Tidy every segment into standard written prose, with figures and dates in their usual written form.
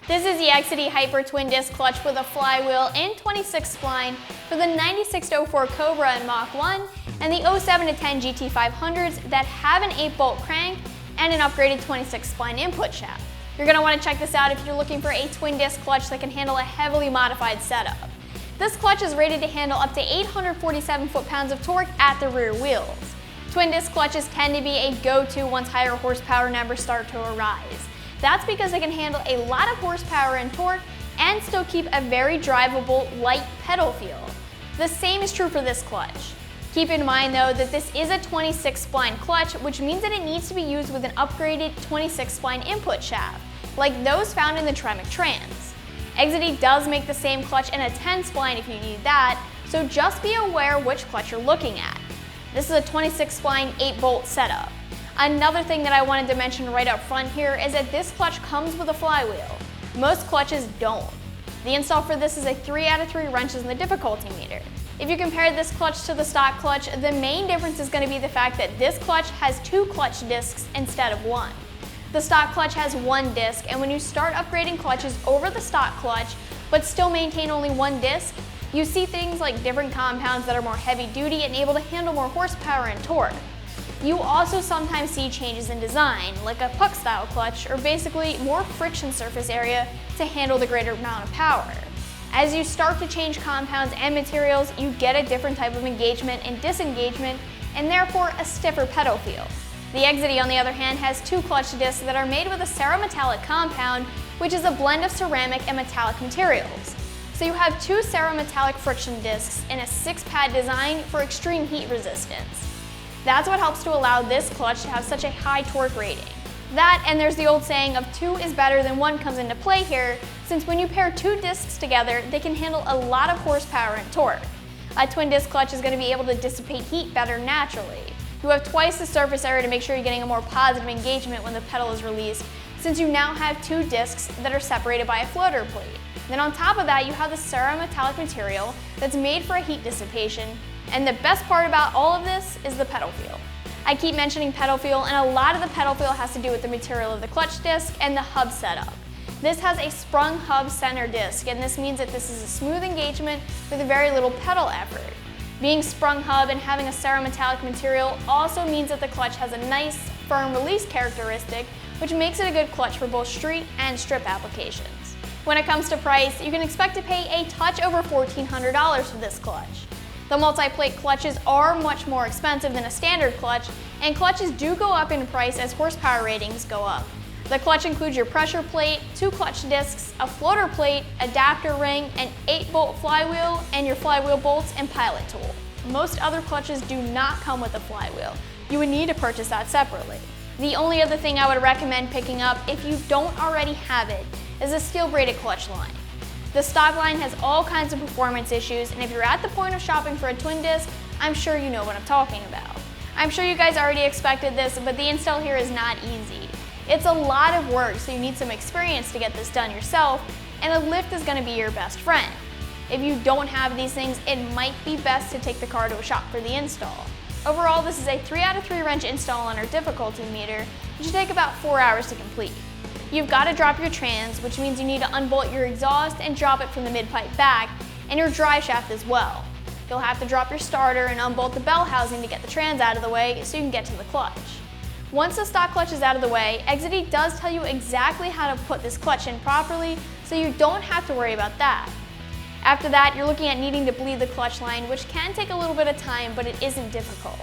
This is the Exedy Hyper Twin Disc Clutch with a flywheel in 26 spline for the 96-04 Cobra and Mach 1 and the 07-10 GT500s that have an 8-bolt crank and an upgraded 26 spline input shaft. You're going to want to check this out if you're looking for a twin disc clutch that can handle a heavily modified setup. This clutch is rated to handle up to 847 foot-pounds of torque at the rear wheels. Twin disc clutches tend to be a go-to once higher horsepower numbers start to arise. That's because they can handle a lot of horsepower and torque and still keep a very drivable, light pedal feel. The same is true for this clutch. Keep in mind though that this is a 26 spline clutch, which means that it needs to be used with an upgraded 26 spline input shaft, like those found in the Tremec Trans. Exedy does make the same clutch in a 10 spline if you need that, so just be aware which clutch you're looking at. This is a 26 spline 8-bolt setup. Another thing that I wanted to mention right up front here is that this clutch comes with a flywheel. Most clutches don't. The install for this is a 3 out of 3 wrenches in the difficulty meter. If you compare this clutch to the stock clutch, the main difference is going to be the fact that this clutch has 2 clutch discs instead of 1. The stock clutch has 1 disc, and when you start upgrading clutches over the stock clutch, but still maintain only 1 disc, you see things like different compounds that are more heavy duty and able to handle more horsepower and torque. You also sometimes see changes in design, like a puck style clutch, or basically more friction surface area to handle the greater amount of power. As you start to change compounds and materials, you get a different type of engagement and disengagement, and therefore a stiffer pedal feel. The Exedy, on the other hand, has 2 clutch discs that are made with a cerametallic compound, which is a blend of ceramic and metallic materials. So you have 2 cerametallic friction discs in a 6-pad design for extreme heat resistance. That's what helps to allow this clutch to have such a high torque rating. That, and there's the old saying of 2 is better than 1 comes into play here, since when you pair 2 discs together, they can handle a lot of horsepower and torque. A twin disc clutch is going to be able to dissipate heat better naturally. You have twice the surface area to make sure you're getting a more positive engagement when the pedal is released, since you now have 2 discs that are separated by a floater plate. Then on top of that, you have the cerametallic material that's made for a heat dissipation. And the best part about all of this is the pedal feel. I keep mentioning pedal feel, and a lot of the pedal feel has to do with the material of the clutch disc and the hub setup. This has a sprung hub center disc, and this means that this is a smooth engagement with very little pedal effort. Being sprung hub and having a cerametallic material also means that the clutch has a nice, firm release characteristic, which makes it a good clutch for both street and strip applications. When it comes to price, you can expect to pay a touch over $1,400 for this clutch. The multi-plate clutches are much more expensive than a standard clutch, and clutches do go up in price as horsepower ratings go up. The clutch includes your pressure plate, 2 clutch discs, a floater plate, adapter ring, an 8-bolt flywheel, and your flywheel bolts and pilot tool. Most other clutches do not come with a flywheel. You would need to purchase that separately. The only other thing I would recommend picking up if you don't already have it is a steel braided clutch line. The stock line has all kinds of performance issues, and if you're at the point of shopping for a twin disc, I'm sure you know what I'm talking about. I'm sure you guys already expected this, but the install here is not easy. It's a lot of work, so you need some experience to get this done yourself, and a lift is going to be your best friend. If you don't have these things, it might be best to take the car to a shop for the install. Overall, this is a 3 out of 3 wrench install on our difficulty meter, which should take about 4 hours to complete. You've got to drop your trans, which means you need to unbolt your exhaust and drop it from the mid-pipe back, and your drive shaft as well. You'll have to drop your starter and unbolt the bell housing to get the trans out of the way so you can get to the clutch. Once the stock clutch is out of the way, Exedy does tell you exactly how to put this clutch in properly, so you don't have to worry about that. After that, you're looking at needing to bleed the clutch line, which can take a little bit of time, but it isn't difficult.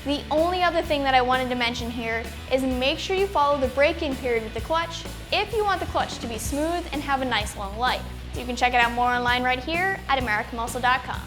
The only other thing that I wanted to mention here is make sure you follow the break-in period with the clutch if you want the clutch to be smooth and have a nice long life. You can check it out more online right here at AmericanMuscle.com.